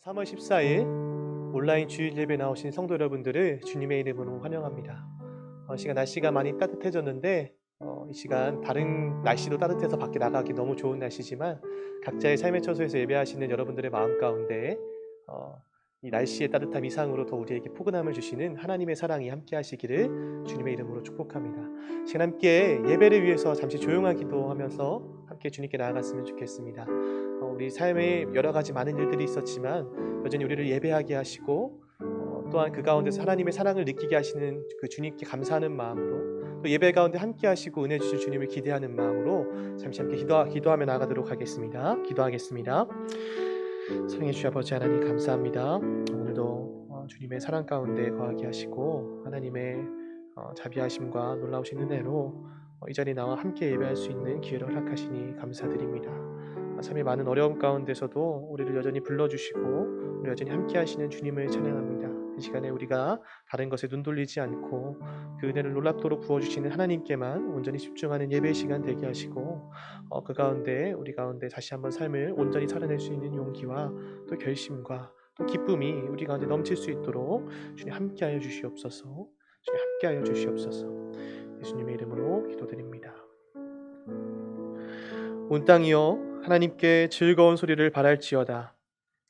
3월 14일 온라인 주일 예배 나오신 성도 여러분들을 주님의 이름으로 환영합니다. 시간 날씨가 많이 따뜻해졌는데 이 시간 다른 날씨도 따뜻해서 밖에 나가기 너무 좋은 날씨지만 각자의 삶의 처소에서 예배하시는 여러분들의 마음 가운데 이 날씨의 따뜻함 이상으로 더 우리에게 포근함을 주시는 하나님의 사랑이 함께 하시기를 주님의 이름으로 축복합니다. 시간 함께 예배를 위해서 잠시 조용한 기도하면서 함께 주님께 나아갔으면 좋겠습니다. 우리 삶에 여러 가지 많은 일들이 있었지만 여전히 우리를 예배하게 하시고 또한 그 가운데서 하나님의 사랑을 느끼게 하시는 그 주님께 감사하는 마음으로 또 예배 가운데 함께 하시고 은혜 주실 주님을 기대하는 마음으로 잠시 함께 기도하며 나가도록 하겠습니다. 기도하겠습니다. 사랑해 주신 아버지 하나님 감사합니다. 오늘도 주님의 사랑 가운데 거하게 하시고 하나님의 자비하심과 놀라우신 은혜로 이 자리에 나와 함께 예배할 수 있는 기회를 허락하시니 감사드립니다. 삶의 많은 어려움 가운데서도 우리를 여전히 불러주시고 우리 여전히 함께 하시는 주님을 찬양합니다. 이 시간에 우리가 다른 것에 눈 돌리지 않고 그 은혜를 놀랍도록 부어주시는 하나님께만 온전히 집중하는 예배 시간 되게 하시고 그 가운데 우리 가운데 다시 한번 삶을 온전히 살아낼 수 있는 용기와 또 결심과 또 기쁨이 우리 가운데 넘칠 수 있도록 주님 함께하여 주시옵소서. 주님 함께하여 주시옵소서. 예수님의 이름으로 기도드립니다. 온 땅이여 하나님께 즐거운 소리를 발할지어다.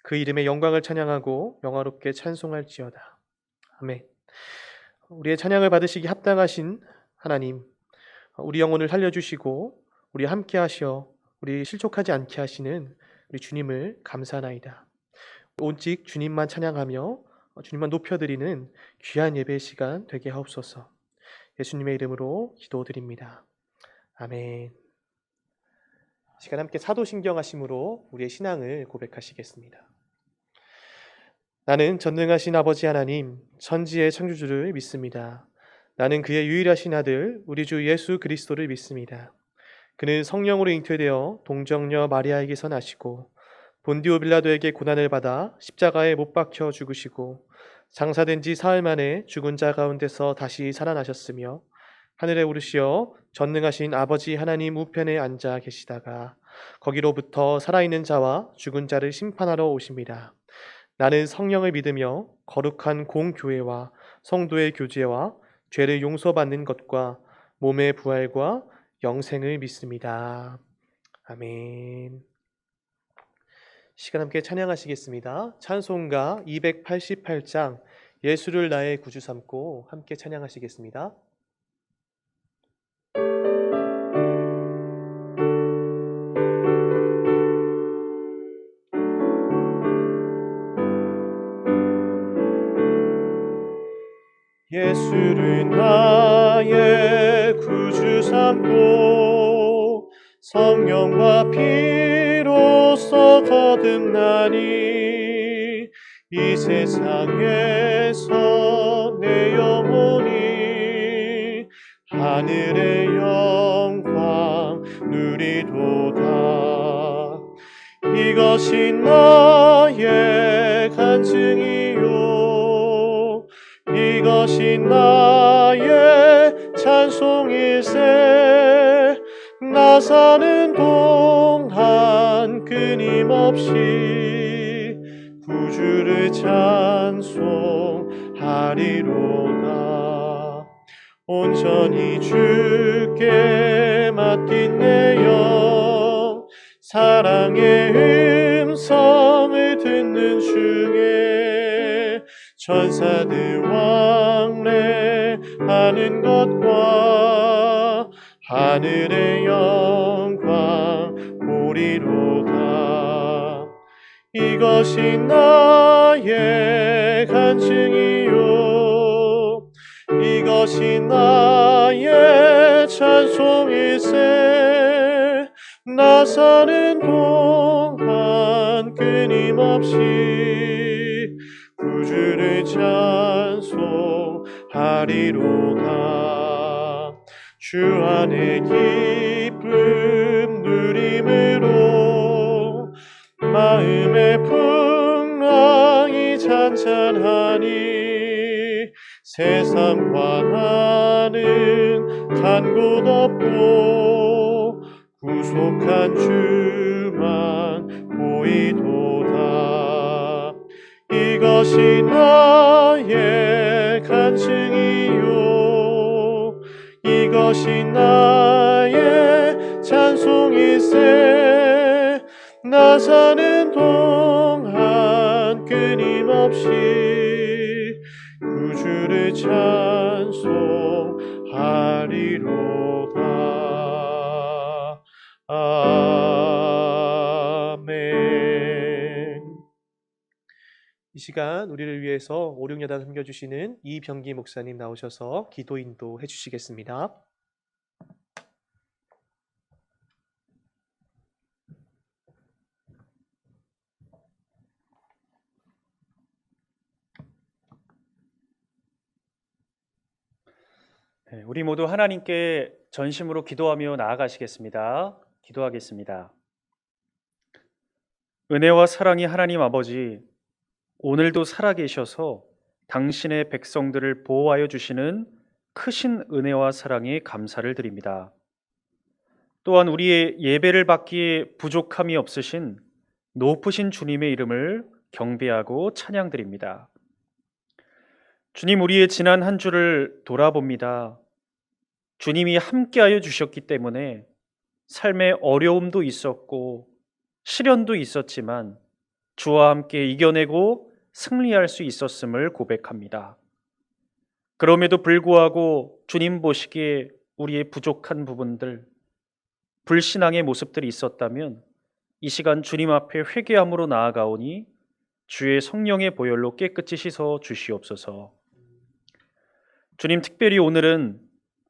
그 이름의 영광을 찬양하고 영화롭게 찬송할지어다. 아멘. 우리의 찬양을 받으시기 합당하신 하나님, 우리 영혼을 살려주시고 우리 함께 하셔 우리 실족하지 않게 하시는 우리 주님을 감사하나이다. 오직 주님만 찬양하며 주님만 높여드리는 귀한 예배 시간 되게 하옵소서. 예수님의 이름으로 기도드립니다. 아멘. 시간 함께 사도신경하심으로 우리의 신앙을 고백하시겠습니다. 나는 전능하신 아버지 하나님, 천지의 창조주를 믿습니다. 나는 그의 유일하신 아들, 우리 주 예수 그리스도를 믿습니다. 그는 성령으로 잉태되어 동정녀 마리아에게서 나시고 본디오 빌라도에게 고난을 받아 십자가에 못 박혀 죽으시고 장사된 지 사흘 만에 죽은 자 가운데서 다시 살아나셨으며 하늘에 오르시어 전능하신 아버지 하나님 우편에 앉아 계시다가 거기로부터 살아있는 자와 죽은 자를 심판하러 오십니다. 나는 성령을 믿으며 거룩한 공교회와 성도의 교제와 죄를 용서받는 것과 몸의 부활과 영생을 믿습니다. 아멘. 시간 함께 찬양하시겠습니다. 찬송가 288장 예수를 나의 구주 삼고 함께 찬양하시겠습니다. 예수를 나의 구주 삼고 성령과 피로써 거듭나니 이 세상에서 내 영혼이 하늘의 영광 누리도다. 이것이 나의 간증이요 이것이 나의 찬송일세. 나 사는 동안 끊임없이 구주를 찬송하리로다. 온전히 주께 맡긴 내 영 사랑의 음성을 듣는 중에 천사들 왕래하는 것과 하늘의 영광 보리로다. 이것이 나의 간증이요 이것이 나의 찬송일세. 나 사는 동안 끊임없이 구주를 찬송하리로다. 주 안에 기쁨 누림으로 마음의 풍랑이 잔잔하니 세상과 나는 간 곳 없고 구속한 주만 보이도다. 이것이 나의 간증이요 이것이 나의 찬송일세 나 사는 동안 끊임없이 구주를 찬송하리로다. 아멘. 이 시간 우리를 위해서 오륙여단 섬겨주시는 이병기 목사님 나오셔서 기도 인도해 주시겠습니다. 우리 모두 하나님께 전심으로 기도하며 나아가시겠습니다. 기도하겠습니다. 은혜와 사랑이 하나님 아버지, 오늘도 살아계셔서 당신의 백성들을 보호하여 주시는 크신 은혜와 사랑에 감사를 드립니다. 또한 우리의 예배를 받기에 부족함이 없으신 높으신 주님의 이름을 경배하고 찬양드립니다. 주님, 우리의 지난 한 주를 돌아봅니다. 주님이 함께하여 주셨기 때문에 삶에 어려움도 있었고 시련도 있었지만 주와 함께 이겨내고 승리할 수 있었음을 고백합니다. 그럼에도 불구하고 주님 보시기에 우리의 부족한 부분들, 불신앙의 모습들이 있었다면 이 시간 주님 앞에 회개함으로 나아가오니 주의 성령의 보혈로 깨끗이 씻어 주시옵소서. 주님, 특별히 오늘은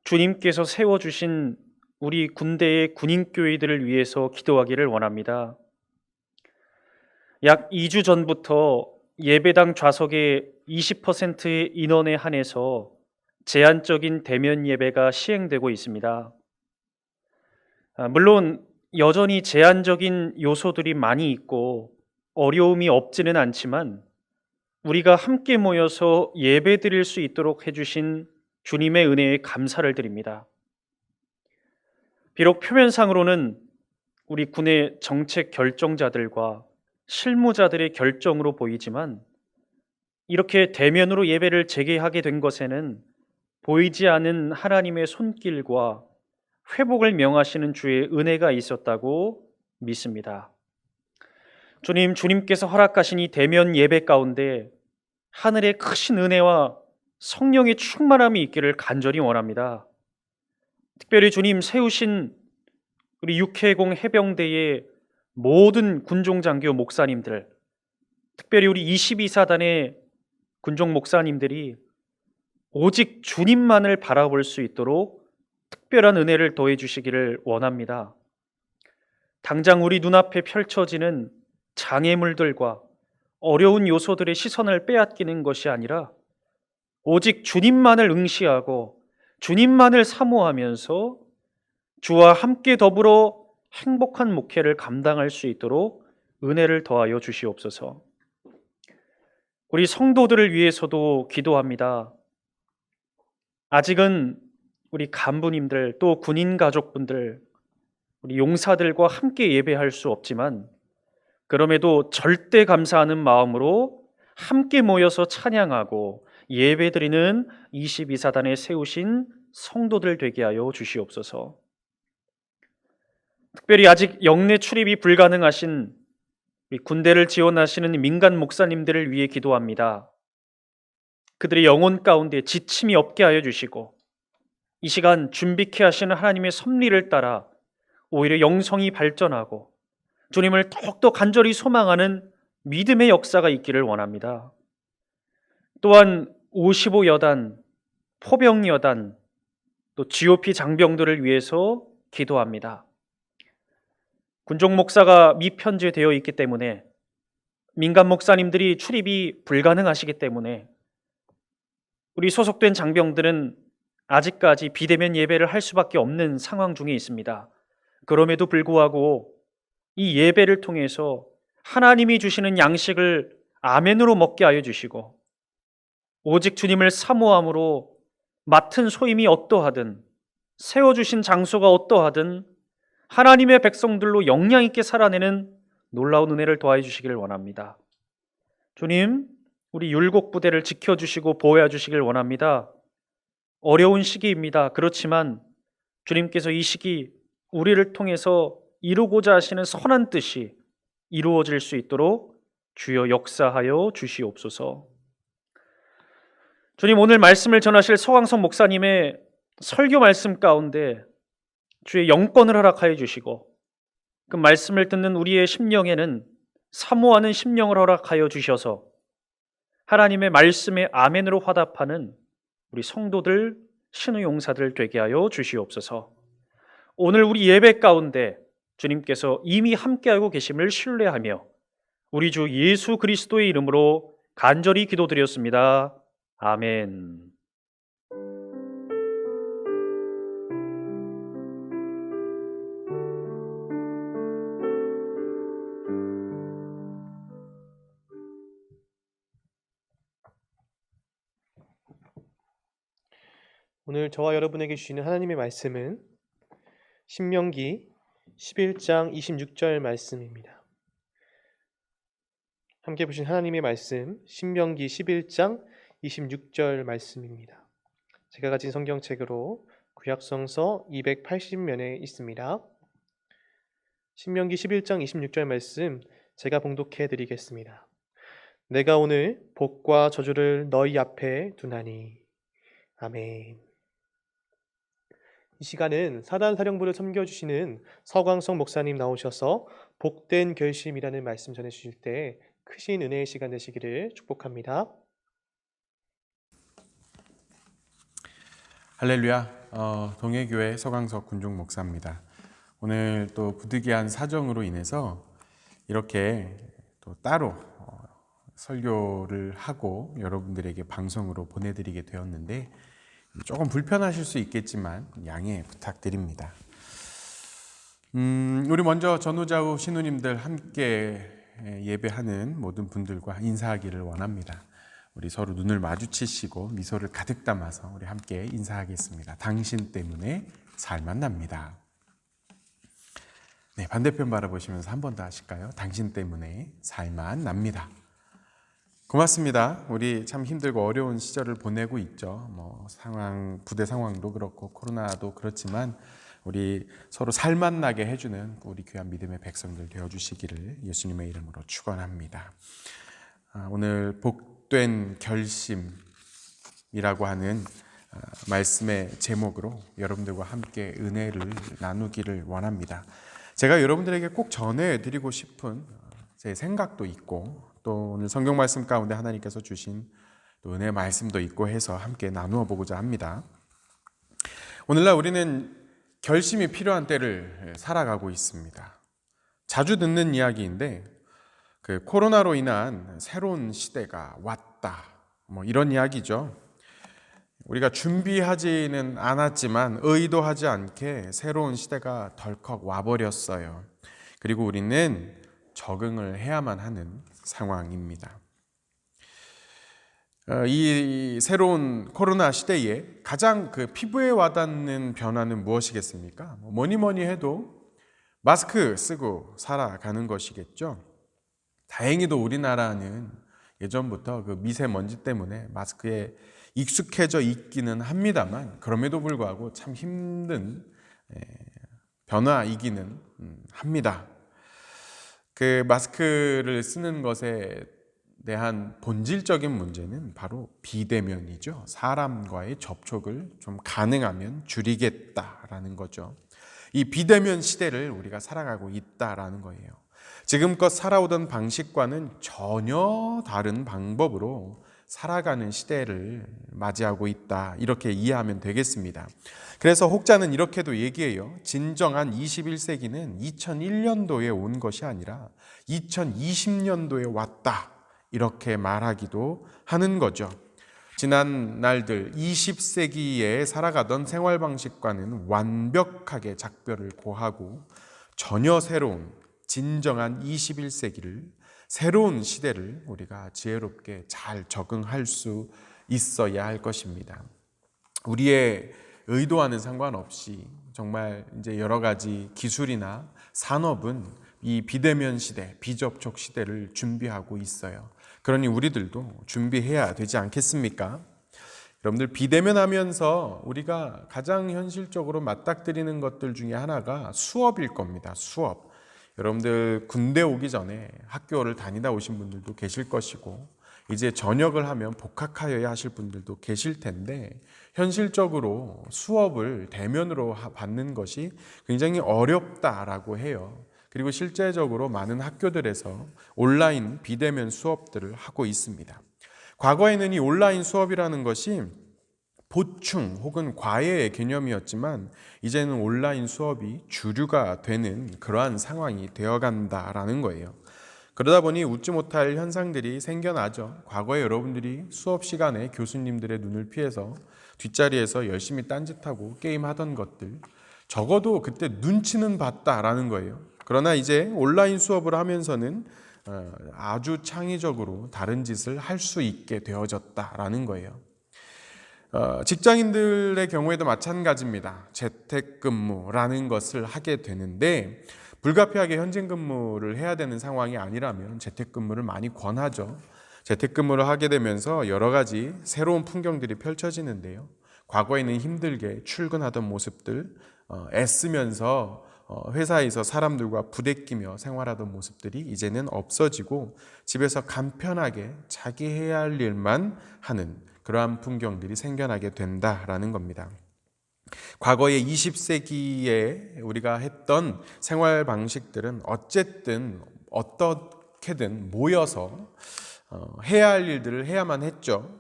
주님께서 세워주신 우리 군대의 군인교회들을 위해서 기도하기를 원합니다. 약 2주 전부터 예배당 좌석의 20%의 인원에 한해서 제한적인 대면 예배가 시행되고 있습니다. 물론 여전히 제한적인 요소들이 많이 있고 어려움이 없지는 않지만 우리가 함께 모여서 예배 드릴 수 있도록 해주신 주님의 은혜에 감사를 드립니다. 비록 표면상으로는 우리 군의 정책 결정자들과 실무자들의 결정으로 보이지만 이렇게 대면으로 예배를 재개하게 된 것에는 보이지 않은 하나님의 손길과 회복을 명하시는 주의 은혜가 있었다고 믿습니다. 주님께서 허락하신 이 대면 예배 가운데 하늘의 크신 은혜와 성령의 충만함이 있기를 간절히 원합니다. 특별히 주님 세우신 우리 육해공 해병대의 모든 군종장교 목사님들, 특별히 우리 22사단의 군종 목사님들이 오직 주님만을 바라볼 수 있도록 특별한 은혜를 더해 주시기를 원합니다. 당장 우리 눈앞에 펼쳐지는 장애물들과 어려운 요소들의 시선을 빼앗기는 것이 아니라 오직 주님만을 응시하고 주님만을 사모하면서 주와 함께 더불어 행복한 목회를 감당할 수 있도록 은혜를 더하여 주시옵소서. 우리 성도들을 위해서도 기도합니다. 아직은 우리 간부님들 또 군인 가족분들, 우리 용사들과 함께 예배할 수 없지만 그럼에도 절대 감사하는 마음으로 함께 모여서 찬양하고 예배드리는 22사단에 세우신 성도들 되게 하여 주시옵소서. 특별히 아직 영내 출입이 불가능하신 우리 군대를 지원하시는 민간 목사님들을 위해 기도합니다. 그들의 영혼 가운데 지침이 없게 하여 주시고 이 시간 준비케 하시는 하나님의 섭리를 따라 오히려 영성이 발전하고 주님을 더욱더 간절히 소망하는 믿음의 역사가 있기를 원합니다. 또한 55여단, 포병여단, 또 GOP 장병들을 위해서 기도합니다. 군종 목사가 미편제되어 있기 때문에 민간 목사님들이 출입이 불가능하시기 때문에 우리 소속된 장병들은 아직까지 비대면 예배를 할 수밖에 없는 상황 중에 있습니다. 그럼에도 불구하고 이 예배를 통해서 하나님이 주시는 양식을 아멘으로 먹게 하여 주시고 오직 주님을 사모함으로 맡은 소임이 어떠하든 세워주신 장소가 어떠하든 하나님의 백성들로 영향 있게 살아내는 놀라운 은혜를 더하여 주시기를 원합니다. 주님, 우리 율곡 부대를 지켜주시고 보호해 주시길 원합니다. 어려운 시기입니다. 그렇지만 주님께서 이 시기 우리를 통해서 이루고자 하시는 선한 뜻이 이루어질 수 있도록 주여 역사하여 주시옵소서. 주님, 오늘 말씀을 전하실 서광석 목사님의 설교 말씀 가운데 주의 영권을 허락하여 주시고 그 말씀을 듣는 우리의 심령에는 사모하는 심령을 허락하여 주셔서 하나님의 말씀에 아멘으로 화답하는 우리 성도들, 신의 용사들 되게 하여 주시옵소서. 오늘 우리 예배 가운데 주님께서 이미 함께하고 계심을 신뢰하며 우리 주 예수 그리스도의 이름으로 간절히 기도드렸습니다. 아멘. 오늘 저와 여러분에게 주시는 하나님의 말씀은 신명기 11장 26절 말씀입니다. 함께 보신 하나님의 말씀 신명기 11장 26절 말씀입니다. 제가 가진 성경책으로 구약성서 280면에 있습니다. 신명기 11장 26절 말씀 제가 봉독해 드리겠습니다. 내가 오늘 복과 저주를 너희 앞에 두나니. 아멘. 이 시간은 사단사령부를 섬겨주시는 서광석 목사님 나오셔서 복된 결심이라는 말씀 전해주실 때 크신 은혜의 시간 되시기를 축복합니다. 할렐루야. 동해교회 서광석 군중 목사입니다. 오늘 또 부득이한 사정으로 인해서 이렇게 또 따로 설교를 하고 여러분들에게 방송으로 보내드리게 되었는데 조금 불편하실 수 있겠지만 양해 부탁드립니다. 우리 먼저 전후좌우 신우님들 함께 예배하는 모든 분들과 인사하기를 원합니다. 우리 서로 눈을 마주치시고 미소를 가득 담아서 우리 함께 인사하겠습니다. 당신 때문에 살만 납니다. 네, 반대편 바라보시면서 한 번 더 하실까요? 당신 때문에 살만 납니다. 고맙습니다. 우리 참 힘들고 어려운 시절을 보내고 있죠. 부대 상황도 그렇고 코로나도 그렇지만 우리 서로 살만 나게 해주는 우리 귀한 믿음의 백성들 되어주시기를 예수님의 이름으로 축원합니다. 오늘 복된 결심이라고 하는 말씀의 제목으로 여러분들과 함께 은혜를 나누기를 원합니다. 제가 여러분들에게 꼭 전해드리고 싶은 제 생각도 있고 또 오늘 성경 말씀 가운데 하나님께서 주신 또 은혜의 말씀도 있고 해서 함께 나누어 보고자 합니다. 오늘날 우리는 결심이 필요한 때를 살아가고 있습니다. 자주 듣는 이야기인데 코로나로 인한 새로운 시대가 왔다. 이런 이야기죠. 우리가 준비하지는 않았지만 의도하지 않게 새로운 시대가 덜컥 와버렸어요. 그리고 우리는 적응을 해야만 하는 상황입니다. 이 새로운 코로나 시대에 가장 피부에 와닿는 변화는 무엇이겠습니까? 뭐니 해도 마스크 쓰고 살아가는 것이겠죠. 다행히도 우리나라는 예전부터 미세먼지 때문에 마스크에 익숙해져 있기는 합니다만 그럼에도 불구하고 참 힘든 변화이기는 합니다. 마스크를 쓰는 것에 대한 본질적인 문제는 바로 비대면이죠. 사람과의 접촉을 좀 가능하면 줄이겠다라는 거죠. 이 비대면 시대를 우리가 살아가고 있다라는 거예요. 지금껏 살아오던 방식과는 전혀 다른 방법으로 살아가는 시대를 맞이하고 있다. 이렇게 이해하면 되겠습니다. 그래서 혹자는 이렇게도 얘기해요. 진정한 21세기는 2001년도에 온 것이 아니라 2020년도에 왔다. 이렇게 말하기도 하는 거죠. 지난 날들 20세기에 살아가던 생활 방식과는 완벽하게 작별을 고하고 전혀 새로운 진정한 21세기를 새로운 시대를 우리가 지혜롭게 잘 적응할 수 있어야 할 것입니다. 우리의 의도와는 상관없이 정말 이제 여러 가지 기술이나 산업은 이 비대면 시대, 비접촉 시대를 준비하고 있어요. 그러니 우리들도 준비해야 되지 않겠습니까? 여러분들, 비대면 하면서 우리가 가장 현실적으로 맞닥뜨리는 것들 중에 하나가 수업일 겁니다. 수업. 여러분들 군대 오기 전에 학교를 다니다 오신 분들도 계실 것이고, 이제 전역을 하면 복학하여야 하실 분들도 계실 텐데, 현실적으로 수업을 대면으로 받는 것이 굉장히 어렵다라고 해요. 그리고 실제적으로 많은 학교들에서 온라인 비대면 수업들을 하고 있습니다. 과거에는 이 온라인 수업이라는 것이 보충 혹은 과외의 개념이었지만, 이제는 온라인 수업이 주류가 되는 그러한 상황이 되어간다라는 거예요. 그러다 보니 웃지 못할 현상들이 생겨나죠. 과거에 여러분들이 수업 시간에 교수님들의 눈을 피해서 뒷자리에서 열심히 딴짓하고 게임하던 것들, 적어도 그때 눈치는 봤다라는 거예요. 그러나 이제 온라인 수업을 하면서는 아주 창의적으로 다른 짓을 할 수 있게 되어졌다라는 거예요. 직장인들의 경우에도 마찬가지입니다. 재택근무라는 것을 하게 되는데, 불가피하게 현장 근무를 해야 되는 상황이 아니라면 재택근무를 많이 권하죠. 재택근무를 하게 되면서 여러 가지 새로운 풍경들이 펼쳐지는데요. 과거에는 힘들게 출근하던 모습들, 애쓰면서 회사에서 사람들과 부대끼며 생활하던 모습들이 이제는 없어지고, 집에서 간편하게 자기 해야 할 일만 하는 그러한 풍경들이 생겨나게 된다라는 겁니다. 과거의 20세기에 우리가 했던 생활 방식들은 어쨌든 어떻게든 모여서 해야 할 일들을 해야만 했죠.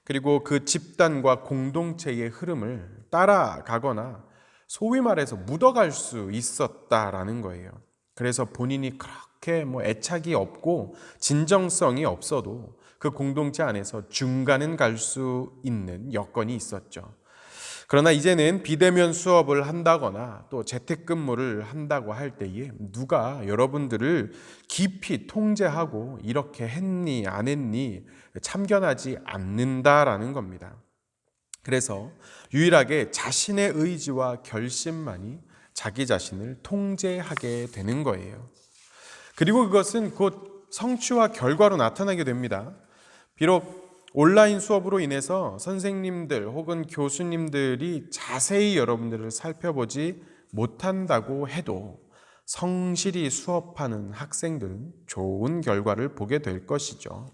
그리고 그 집단과 공동체의 흐름을 따라가거나 소위 말해서 묻어갈 수 있었다라는 거예요. 그래서 본인이 그렇게 애착이 없고 진정성이 없어도 그 공동체 안에서 중간은 갈 수 있는 여건이 있었죠. 그러나 이제는 비대면 수업을 한다거나 또 재택근무를 한다고 할 때에 누가 여러분들을 깊이 통제하고 이렇게 했니 안 했니 참견하지 않는다라는 겁니다. 그래서 유일하게 자신의 의지와 결심만이 자기 자신을 통제하게 되는 거예요. 그리고 그것은 곧 성취와 결과로 나타나게 됩니다. 비록 온라인 수업으로 인해서 선생님들 혹은 교수님들이 자세히 여러분들을 살펴보지 못한다고 해도 성실히 수업하는 학생들은 좋은 결과를 보게 될 것이죠.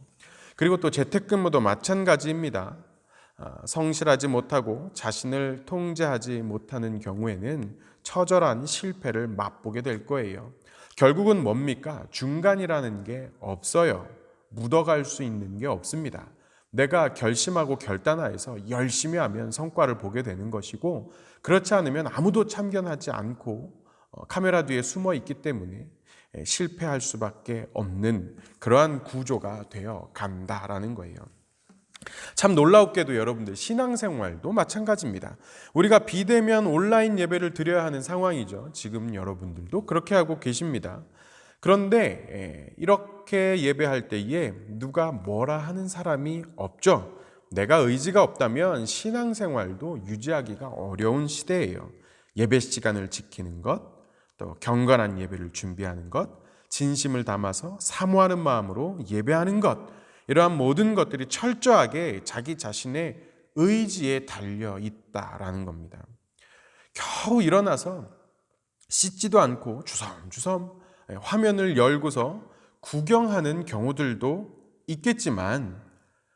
그리고 또 재택근무도 마찬가지입니다. 성실하지 못하고 자신을 통제하지 못하는 경우에는 처절한 실패를 맛보게 될 거예요. 결국은 뭡니까? 중간이라는 게 없어요. 묻어갈 수 있는 게 없습니다. 내가 결심하고 결단하여서 열심히 하면 성과를 보게 되는 것이고, 그렇지 않으면 아무도 참견하지 않고 카메라 뒤에 숨어 있기 때문에 실패할 수밖에 없는 그러한 구조가 되어 간다라는 거예요. 참 놀라웠게도 여러분들, 신앙생활도 마찬가지입니다. 우리가 비대면 온라인 예배를 드려야 하는 상황이죠. 지금 여러분들도 그렇게 하고 계십니다. 그런데 이렇게 예배할 때에 누가 뭐라 하는 사람이 없죠. 내가 의지가 없다면 신앙생활도 유지하기가 어려운 시대예요. 예배 시간을 지키는 것, 또 경건한 예배를 준비하는 것, 진심을 담아서 사모하는 마음으로 예배하는 것, 이러한 모든 것들이 철저하게 자기 자신의 의지에 달려 있다라는 겁니다. 겨우 일어나서 씻지도 않고 주섬주섬 화면을 열고서 구경하는 경우들도 있겠지만,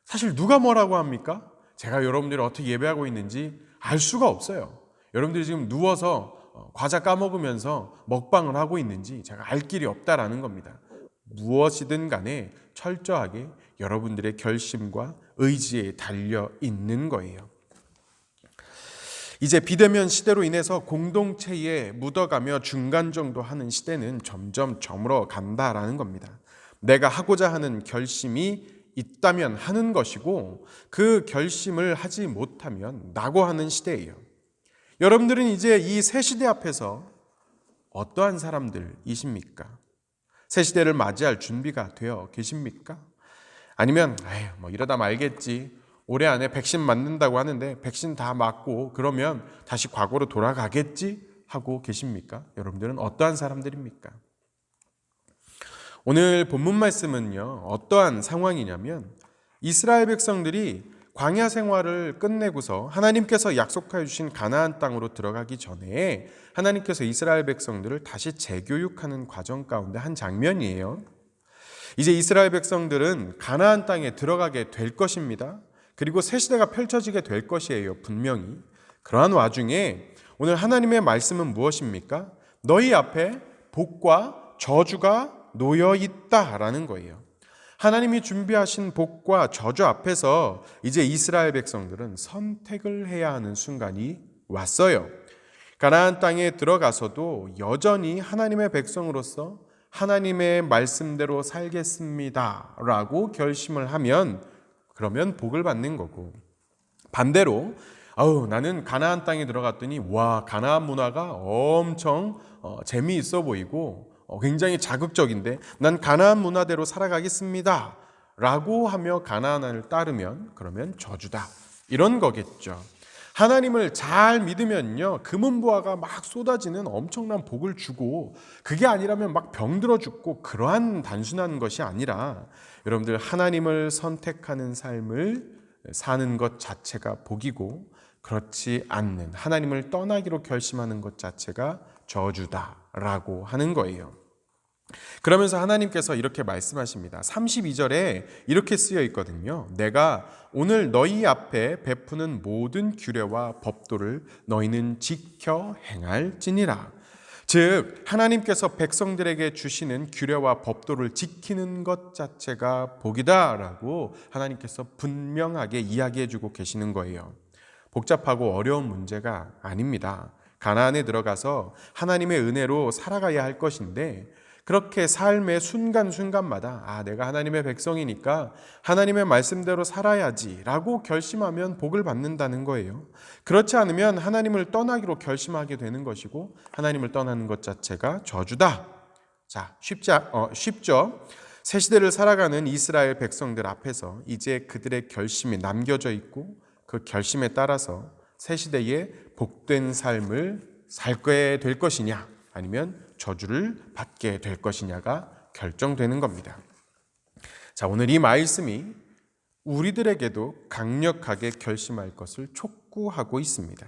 사실 누가 뭐라고 합니까? 제가 여러분들이 어떻게 예배하고 있는지 알 수가 없어요. 여러분들이 지금 누워서 과자 까먹으면서 먹방을 하고 있는지 제가 알 길이 없다라는 겁니다. 무엇이든 간에 철저하게 여러분들의 결심과 의지에 달려 있는 거예요. 이제 비대면 시대로 인해서 공동체에 묻어가며 중간 정도 하는 시대는 점점 저물어 간다라는 겁니다. 내가 하고자 하는 결심이 있다면 하는 것이고, 그 결심을 하지 못하면 낙오하는 시대예요. 여러분들은 이제 이 새 시대 앞에서 어떠한 사람들이십니까? 새 시대를 맞이할 준비가 되어 계십니까? 아니면 이러다 말겠지, 올해 안에 백신 맞는다고 하는데 백신 다 맞고 그러면 다시 과거로 돌아가겠지 하고 계십니까? 여러분들은 어떠한 사람들입니까? 오늘 본문 말씀은요, 어떠한 상황이냐면 이스라엘 백성들이 광야 생활을 끝내고서 하나님께서 약속하여 주신 가나안 땅으로 들어가기 전에 하나님께서 이스라엘 백성들을 다시 재교육하는 과정 가운데 한 장면이에요. 이제 이스라엘 백성들은 가나안 땅에 들어가게 될 것입니다. 그리고 새 시대가 펼쳐지게 될 것이에요, 분명히. 그러한 와중에 오늘 하나님의 말씀은 무엇입니까? 너희 앞에 복과 저주가 놓여 있다라는 거예요. 하나님이 준비하신 복과 저주 앞에서 이제 이스라엘 백성들은 선택을 해야 하는 순간이 왔어요. 가나안 땅에 들어가서도 여전히 하나님의 백성으로서 하나님의 말씀대로 살겠습니다라고 결심을 하면 그러면 복을 받는 거고, 반대로 나는 가나안 땅에 들어갔더니 와, 가나안 문화가 엄청 재미있어 보이고 굉장히 자극적인데 난 가나안 문화대로 살아가겠습니다 라고 하며 가나안을 따르면 그러면 저주다, 이런 거겠죠. 하나님을 잘 믿으면요, 금은부화가 막 쏟아지는 엄청난 복을 주고, 그게 아니라면 막 병들어 죽고, 그러한 단순한 것이 아니라 여러분들 하나님을 선택하는 삶을 사는 것 자체가 복이고, 그렇지 않는 하나님을 떠나기로 결심하는 것 자체가 저주다라고 하는 거예요. 그러면서 하나님께서 이렇게 말씀하십니다. 32절에 이렇게 쓰여 있거든요. 내가 오늘 너희 앞에 베푸는 모든 규례와 법도를 너희는 지켜 행할지니라. 즉 하나님께서 백성들에게 주시는 규례와 법도를 지키는 것 자체가 복이다라고 하나님께서 분명하게 이야기해 주고 계시는 거예요. 복잡하고 어려운 문제가 아닙니다. 가나안에 들어가서 하나님의 은혜로 살아가야 할 것인데, 그렇게 삶의 순간순간마다 내가 하나님의 백성이니까 하나님의 말씀대로 살아야지 라고 결심하면 복을 받는다는 거예요. 그렇지 않으면 하나님을 떠나기로 결심하게 되는 것이고, 하나님을 떠나는 것 자체가 저주다. 자, 쉽죠? 새 시대를 살아가는 이스라엘 백성들 앞에서 이제 그들의 결심이 남겨져 있고, 그 결심에 따라서 새 시대의 복된 삶을 살게 될 것이냐, 아니면 저주를 받게 될 것이냐가 결정되는 겁니다. 자, 오늘 이 말씀이 우리들에게도 강력하게 결심할 것을 촉구하고 있습니다.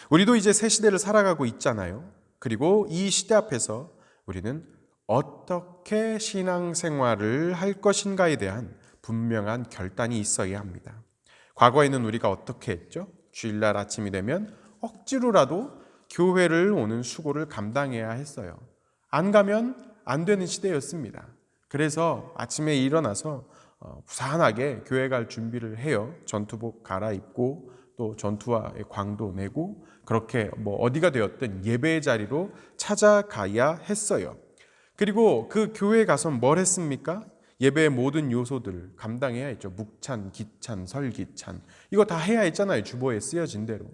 우리도 이제 새 시대를 살아가고 있잖아요. 그리고 이 시대 앞에서 우리는 어떻게 신앙생활을 할 것인가에 대한 분명한 결단이 있어야 합니다. 과거에는 우리가 어떻게 했죠? 주일날 아침이 되면 억지로라도 교회를 오는 수고를 감당해야 했어요. 안 가면 안 되는 시대였습니다. 그래서 아침에 일어나서 부산하게 교회 갈 준비를 해요. 전투복 갈아입고 또 전투화의 광도 내고, 그렇게 어디가 되었든 예배의 자리로 찾아가야 했어요. 그리고 그 교회에 가서 뭘 했습니까? 예배의 모든 요소들을 감당해야 했죠. 묵찬, 기찬, 설기찬, 이거 다 해야 했잖아요. 주보에 쓰여진 대로.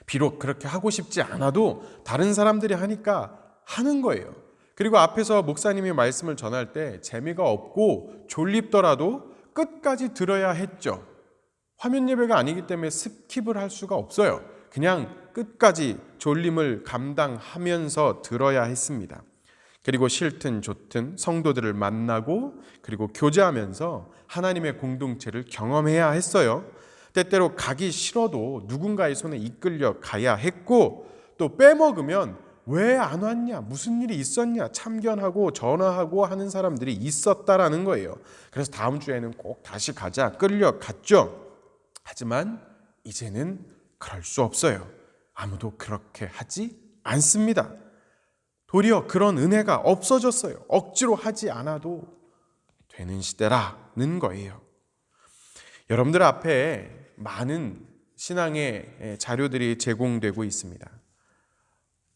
비록 그렇게 하고 싶지 않아도 다른 사람들이 하니까 하는 거예요. 그리고 앞에서 목사님이 말씀을 전할 때 재미가 없고 졸립더라도 끝까지 들어야 했죠. 화면 예배가 아니기 때문에 스킵을 할 수가 없어요. 그냥 끝까지 졸림을 감당하면서 들어야 했습니다. 그리고 싫든 좋든 성도들을 만나고 그리고 교제하면서 하나님의 공동체를 경험해야 했어요. 때때로 가기 싫어도 누군가의 손에 이끌려 가야 했고, 또 빼먹으면 왜 안 왔냐, 무슨 일이 있었냐 참견하고 전화하고 하는 사람들이 있었다라는 거예요. 그래서 다음 주에는 꼭 다시 가자 끌려갔죠. 하지만 이제는 그럴 수 없어요. 아무도 그렇게 하지 않습니다. 도리어 그런 은혜가 없어졌어요. 억지로 하지 않아도 되는 시대라는 거예요. 여러분들 앞에 많은 신앙의 자료들이 제공되고 있습니다.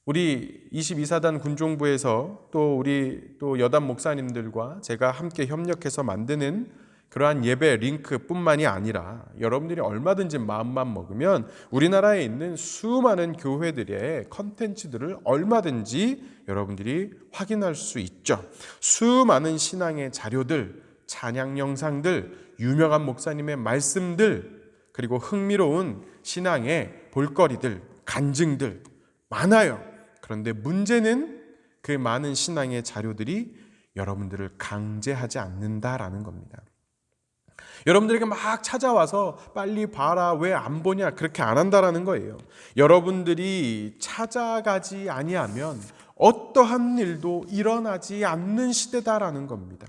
우리 22사단 군종부에서 또 우리 또 여단 목사님들과 제가 함께 협력해서 만드는 그러한 예배 링크뿐만이 아니라 여러분들이 얼마든지 마음만 먹으면 우리나라에 있는 수많은 교회들의 컨텐츠들을 얼마든지 여러분들이 확인할 수 있죠. 수많은 신앙의 자료들, 찬양 영상들, 유명한 목사님의 말씀들, 그리고 흥미로운 신앙의 볼거리들, 간증들 많아요. 그런데 문제는 그 많은 신앙의 자료들이 여러분들을 강제하지 않는다라는 겁니다. 여러분들에게 막 찾아와서 빨리 봐라, 왜 안 보냐, 그렇게 안 한다라는 거예요. 여러분들이 찾아가지 아니하면 어떠한 일도 일어나지 않는 시대다라는 겁니다.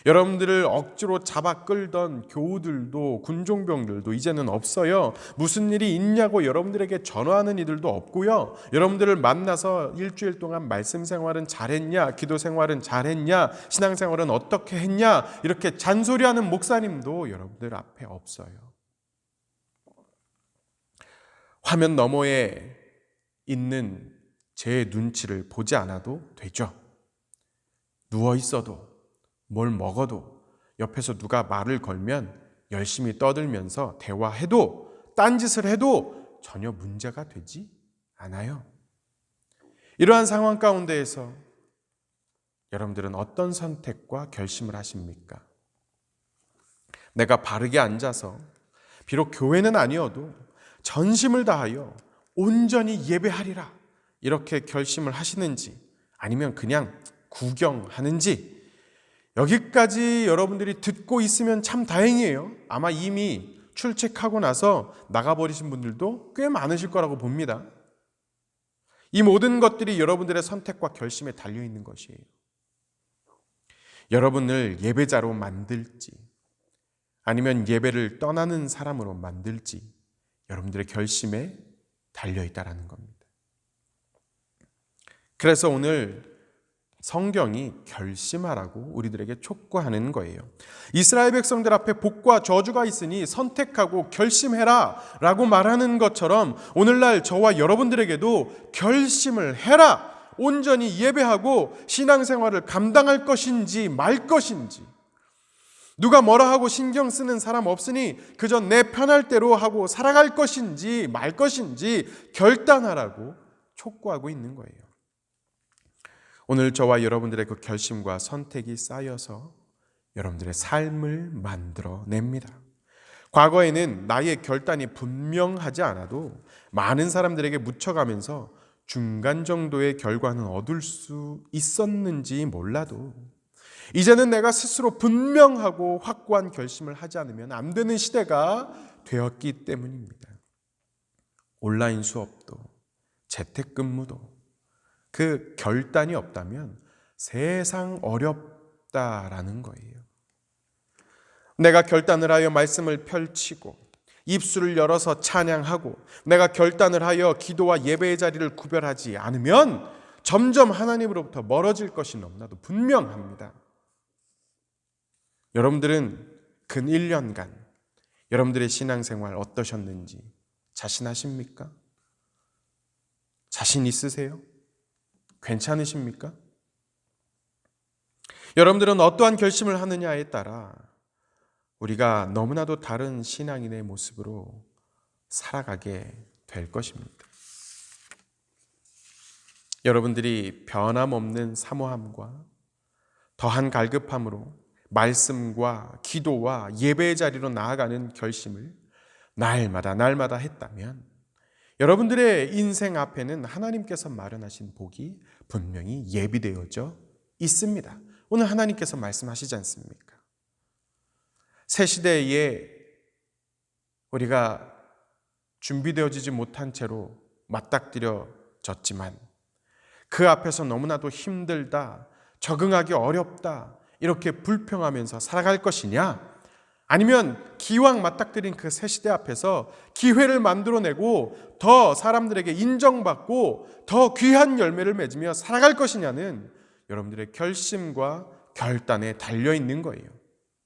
여러분들을 억지로 잡아 끌던 교우들도 군종병들도 이제는 없어요. 무슨 일이 있냐고 여러분들에게 전화하는 이들도 없고요. 여러분들을 만나서 일주일 동안 말씀 생활은 잘했냐, 기도 생활은 잘했냐, 신앙 생활은 어떻게 했냐, 이렇게 잔소리하는 목사님도 여러분들 앞에 없어요. 화면 너머에 있는 제 눈치를 보지 않아도 되죠. 누워 있어도, 뭘 먹어도, 옆에서 누가 말을 걸면 열심히 떠들면서 대화해도, 딴짓을 해도 전혀 문제가 되지 않아요. 이러한 상황 가운데에서 여러분들은 어떤 선택과 결심을 하십니까? 내가 바르게 앉아서 비록 교회는 아니어도 전심을 다하여 온전히 예배하리라, 이렇게 결심을 하시는지, 아니면 그냥 구경하는지, 여기까지 여러분들이 듣고 있으면 참 다행이에요. 아마 이미 출첵하고 나서 나가버리신 분들도 꽤 많으실 거라고 봅니다. 이 모든 것들이 여러분들의 선택과 결심에 달려있는 것이에요. 여러분을 예배자로 만들지, 아니면 예배를 떠나는 사람으로 만들지, 여러분들의 결심에 달려있다는 겁니다. 그래서 오늘 성경이 결심하라고 우리들에게 촉구하는 거예요. 이스라엘 백성들 앞에 복과 저주가 있으니 선택하고 결심해라 라고 말하는 것처럼 오늘날 저와 여러분들에게도 결심을 해라. 온전히 예배하고 신앙생활을 감당할 것인지 말 것인지, 누가 뭐라 하고 신경 쓰는 사람 없으니 그저 내 편할 대로 하고 살아갈 것인지 말 것인지 결단하라고 촉구하고 있는 거예요. 오늘 저와 여러분들의 그 결심과 선택이 쌓여서 여러분들의 삶을 만들어냅니다. 과거에는 나의 결단이 분명하지 않아도 많은 사람들에게 묻혀가면서 중간 정도의 결과는 얻을 수 있었는지 몰라도, 이제는 내가 스스로 분명하고 확고한 결심을 하지 않으면 안 되는 시대가 되었기 때문입니다. 온라인 수업도, 재택근무도 그 결단이 없다면 세상 어렵다라는 거예요. 내가 결단을 하여 말씀을 펼치고 입술을 열어서 찬양하고 내가 결단을 하여 기도와 예배의 자리를 구별하지 않으면 점점 하나님으로부터 멀어질 것이 너무나도 분명합니다. 여러분들은 근 1년간 여러분들의 신앙생활 어떠셨는지 자신하십니까? 자신 있으세요? 괜찮으십니까? 여러분들은 어떠한 결심을 하느냐에 따라 우리가 너무나도 다른 신앙인의 모습으로 살아가게 될 것입니다. 여러분들이 변함없는 사모함과 더한 갈급함으로 말씀과 기도와 예배의 자리로 나아가는 결심을 날마다 했다면 여러분들의 인생 앞에는 하나님께서 마련하신 복이 분명히 예비되어져 있습니다. 오늘 하나님께서 말씀하시지 않습니까? 새 시대에 우리가 준비되어지지 못한 채로 맞닥뜨려졌지만 그 앞에서 너무나도 힘들다, 적응하기 어렵다, 이렇게 불평하면서 살아갈 것이냐? 아니면 기왕 맞닥뜨린 그 새 시대 앞에서 기회를 만들어내고 더 사람들에게 인정받고 더 귀한 열매를 맺으며 살아갈 것이냐는 여러분들의 결심과 결단에 달려있는 거예요.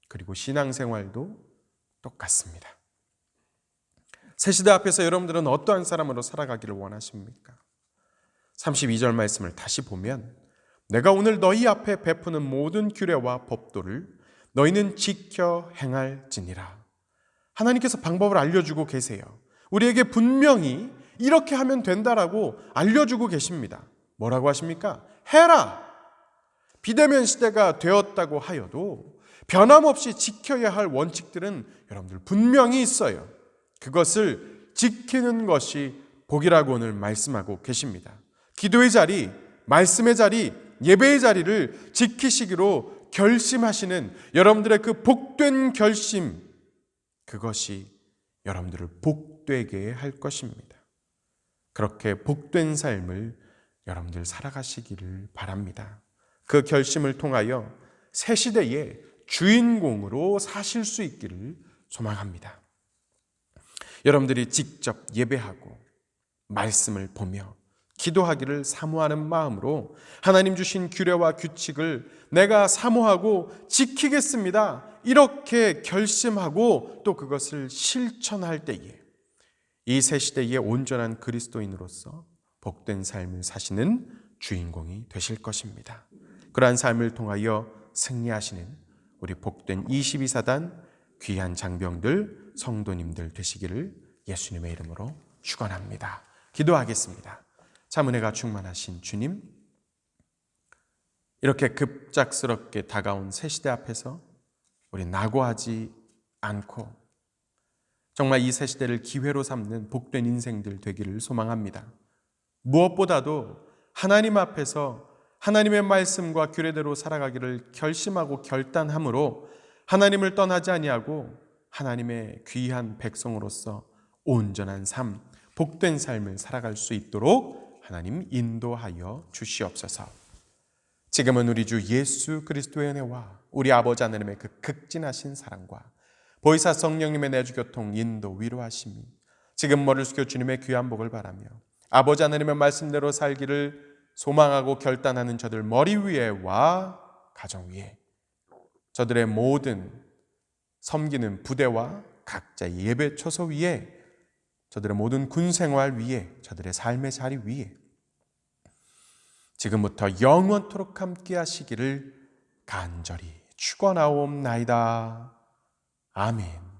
그리고 신앙생활도 똑같습니다. 새 시대 앞에서 여러분들은 어떠한 사람으로 살아가기를 원하십니까? 32절 말씀을 다시 보면 내가 오늘 너희 앞에 베푸는 모든 규례와 법도를 너희는 지켜 행할지니라. 하나님께서 방법을 알려주고 계세요. 우리에게 분명히 이렇게 하면 된다라고 알려주고 계십니다. 뭐라고 하십니까? 해라! 비대면 시대가 되었다고 하여도 변함없이 지켜야 할 원칙들은 여러분들 분명히 있어요. 그것을 지키는 것이 복이라고 오늘 말씀하고 계십니다. 기도의 자리, 말씀의 자리, 예배의 자리를 지키시기로 결심하시는 여러분들의 그 복된 결심, 그것이 여러분들을 복되게 할 것입니다. 그렇게 복된 삶을 여러분들 살아가시기를 바랍니다. 그 결심을 통하여 새 시대의 주인공으로 사실 수 있기를 소망합니다. 여러분들이 직접 예배하고 말씀을 보며 기도하기를 사모하는 마음으로 하나님 주신 규례와 규칙을 내가 사모하고 지키겠습니다. 이렇게 결심하고 또 그것을 실천할 때에 이 새 시대의 온전한 그리스도인으로서 복된 삶을 사시는 주인공이 되실 것입니다. 그러한 삶을 통하여 승리하시는 우리 복된 22사단 귀한 장병들, 성도님들 되시기를 예수님의 이름으로 축원합니다. 기도하겠습니다. 참 은혜가 충만하신 주님, 이렇게 급작스럽게 다가온 새 시대 앞에서 우리 낙오하지 않고 정말 이 새 시대를 기회로 삼는 복된 인생들 되기를 소망합니다. 무엇보다도 하나님 앞에서 하나님의 말씀과 규례대로 살아가기를 결심하고 결단함으로 하나님을 떠나지 아니하고 하나님의 귀한 백성으로서 온전한 삶, 복된 삶을 살아갈 수 있도록 하나님 인도하여 주시옵소서. 지금은 우리 주 예수 그리스도의 은혜와 우리 아버지 하나님의 그 극진하신 사랑과 보혜사 성령님의 내주교통, 인도, 위로하심이 지금 머리를 숙여 주님의 귀한 복을 바라며 아버지 하나님의 말씀대로 살기를 소망하고 결단하는 저들 머리 위에와 가정 위에, 저들의 모든 섬기는 부대와 각자의 예배 처소 위에, 저들의 모든 군생활 위에, 저들의 삶의 자리 위에 지금부터 영원토록 함께 하시기를 간절히 축원하옵나이다. 아멘.